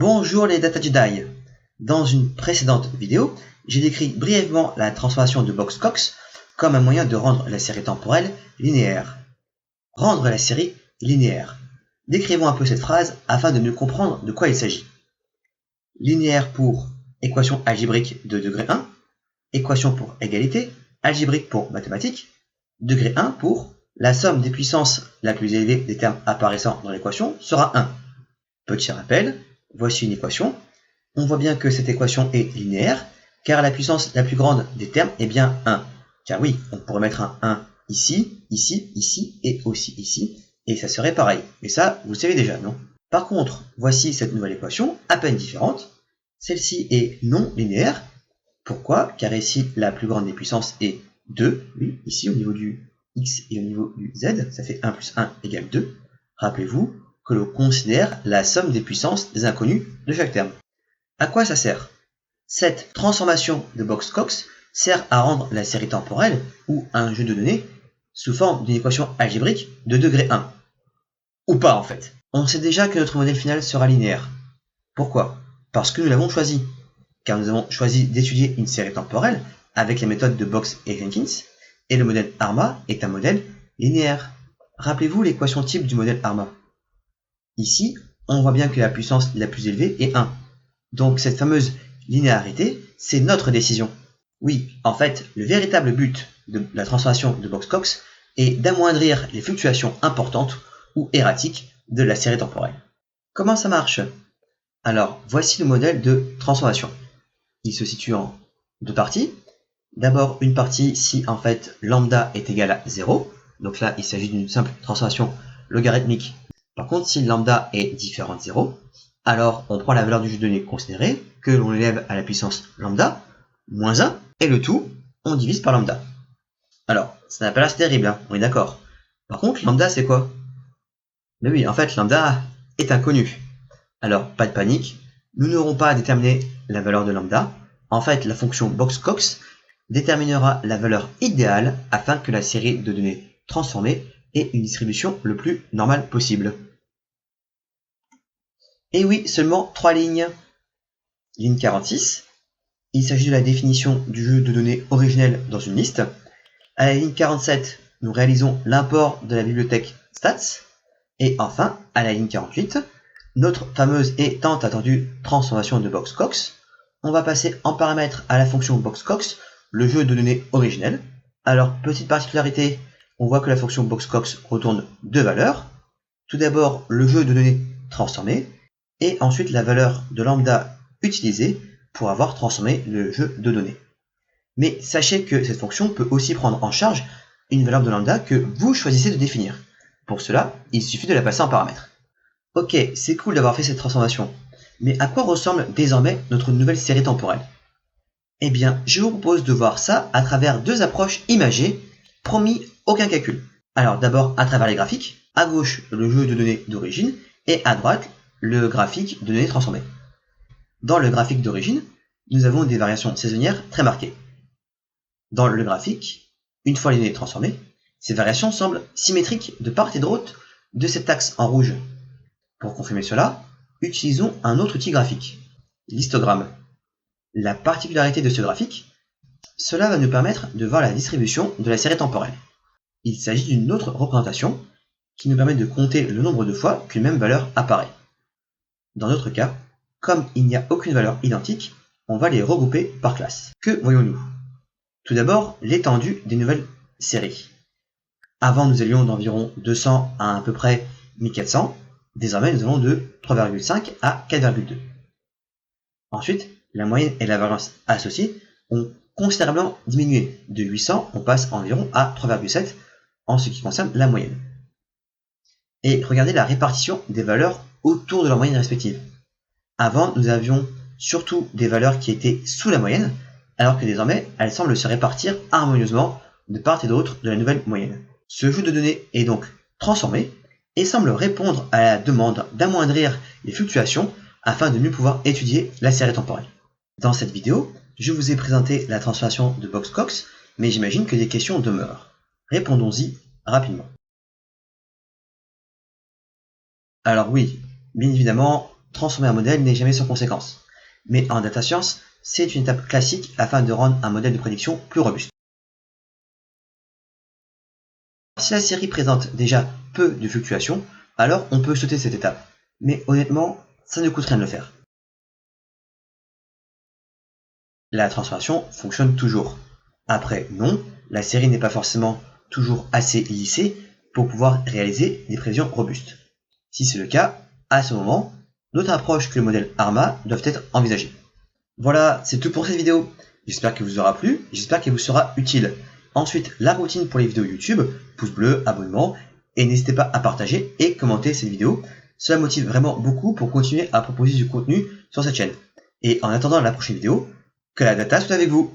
Bonjour les Data Jedi. Dans une précédente vidéo, j'ai décrit brièvement la transformation de Box-Cox comme un moyen de rendre la série temporelle linéaire. Rendre la série linéaire. Décrivons un peu cette phrase afin de mieux comprendre de quoi il s'agit. Linéaire pour équation algébrique de degré 1, équation pour égalité, algébrique pour mathématiques, degré 1 pour la somme des puissances la plus élevée des termes apparaissant dans l'équation sera 1. Petit rappel, voici une équation. On voit bien que cette équation est linéaire, car la puissance la plus grande des termes est bien 1. Car oui, on pourrait mettre un 1 ici, ici, ici et aussi ici, et ça serait pareil. Mais ça, vous le savez déjà, non? Par contre, voici cette nouvelle équation, à peine différente. Celle-ci est non linéaire. Pourquoi? Car ici, la plus grande des puissances est 2. Oui, ici, au niveau du x et au niveau du z, ça fait 1 plus 1 égale 2. Rappelez-vous que l'on considère la somme des puissances des inconnus de chaque terme. À quoi ça sert? Cette transformation de Box-Cox sert à rendre la série temporelle, ou un jeu de données, sous forme d'une équation algébrique de degré 1. Ou pas en fait. On sait déjà que notre modèle final sera linéaire. Pourquoi? Parce que nous l'avons choisi. Car nous avons choisi d'étudier une série temporelle avec les méthodes de Box et Jenkins, et le modèle ARMA est un modèle linéaire. Rappelez-vous l'équation type du modèle ARMA. Ici, on voit bien que la puissance la plus élevée est 1. Donc cette fameuse linéarité, c'est notre décision. Oui, en fait, le véritable but de la transformation de Box-Cox est d'amoindrir les fluctuations importantes ou erratiques de la série temporelle. Comment ça marche? Alors, voici le modèle de transformation. Il se situe en deux parties. D'abord, une partie si en fait lambda est égal à 0. Donc là, il s'agit d'une simple transformation logarithmique. Par contre, si lambda est différent de 0, alors on prend la valeur du jeu de données considérée, que l'on élève à la puissance lambda, moins 1, et le tout, on divise par lambda. Alors, ça n'a pas l'air terrible, hein, on est d'accord. Par contre, lambda c'est quoi? Mais oui, en fait, lambda est inconnu. Alors, pas de panique, nous n'aurons pas à déterminer la valeur de lambda. En fait, la fonction Box-Cox déterminera la valeur idéale afin que la série de données transformée ait une distribution le plus normale possible. Et oui, seulement 3 lignes. Ligne 46, il s'agit de la définition du jeu de données originel dans une liste. À la ligne 47, nous réalisons l'import de la bibliothèque stats. Et enfin, à la ligne 48, notre fameuse et tant attendue transformation de Box-Cox. On va passer en paramètre à la fonction Box-Cox le jeu de données originel. Alors, petite particularité, on voit que la fonction Box-Cox retourne deux valeurs. Tout d'abord, le jeu de données transformé, et ensuite la valeur de lambda utilisée pour avoir transformé le jeu de données. Mais sachez que cette fonction peut aussi prendre en charge une valeur de lambda que vous choisissez de définir. Pour cela, il suffit de la passer en paramètre. Ok, c'est cool d'avoir fait cette transformation, mais à quoi ressemble désormais notre nouvelle série temporelle? Eh bien, je vous propose de voir ça à travers deux approches imagées, promis aucun calcul. Alors d'abord à travers les graphiques, à gauche le jeu de données d'origine, et à droite le graphique de données transformées. Dans le graphique d'origine, nous avons des variations saisonnières très marquées. Dans le graphique, une fois les données transformées, ces variations semblent symétriques de part et d'autre de cet axe en rouge. Pour confirmer cela, utilisons un autre outil graphique, l'histogramme. La particularité de ce graphique, cela va nous permettre de voir la distribution de la série temporelle. Il s'agit d'une autre représentation qui nous permet de compter le nombre de fois qu'une même valeur apparaît. Dans notre cas, comme il n'y a aucune valeur identique, on va les regrouper par classe. Que voyons-nous? Tout d'abord, l'étendue des nouvelles séries. Avant, nous allions d'environ 200 à peu près 1400. Désormais, nous allons de 3,5 à 4,2. Ensuite, la moyenne et la variance associée ont considérablement diminué. De 800, on passe environ à 3,7 en ce qui concerne la moyenne. Et regardez la répartition des valeurs autour de leur moyenne respective. Avant, nous avions surtout des valeurs qui étaient sous la moyenne, alors que désormais, elles semblent se répartir harmonieusement de part et d'autre de la nouvelle moyenne. Ce jeu de données est donc transformé et semble répondre à la demande d'amoindrir les fluctuations afin de mieux pouvoir étudier la série temporelle. Dans cette vidéo, je vous ai présenté la transformation de Box-Cox, mais j'imagine que des questions demeurent. Répondons-y rapidement. Alors oui, bien évidemment, transformer un modèle n'est jamais sans conséquence. Mais en data science, c'est une étape classique afin de rendre un modèle de prédiction plus robuste. Si la série présente déjà peu de fluctuations, alors on peut sauter cette étape. Mais honnêtement, ça ne coûte rien de le faire. La transformation fonctionne toujours. Après, non, la série n'est pas forcément toujours assez lissée pour pouvoir réaliser des prévisions robustes. Si c'est le cas, à ce moment, d'autres approches que le modèle ARMA doivent être envisagées. Voilà, c'est tout pour cette vidéo. J'espère qu'elle vous aura plu, j'espère qu'elle vous sera utile. Ensuite, la routine pour les vidéos YouTube, pouce bleu, abonnement, et n'hésitez pas à partager et commenter cette vidéo. Cela motive vraiment beaucoup pour continuer à proposer du contenu sur cette chaîne. Et en attendant la prochaine vidéo, que la data soit avec vous.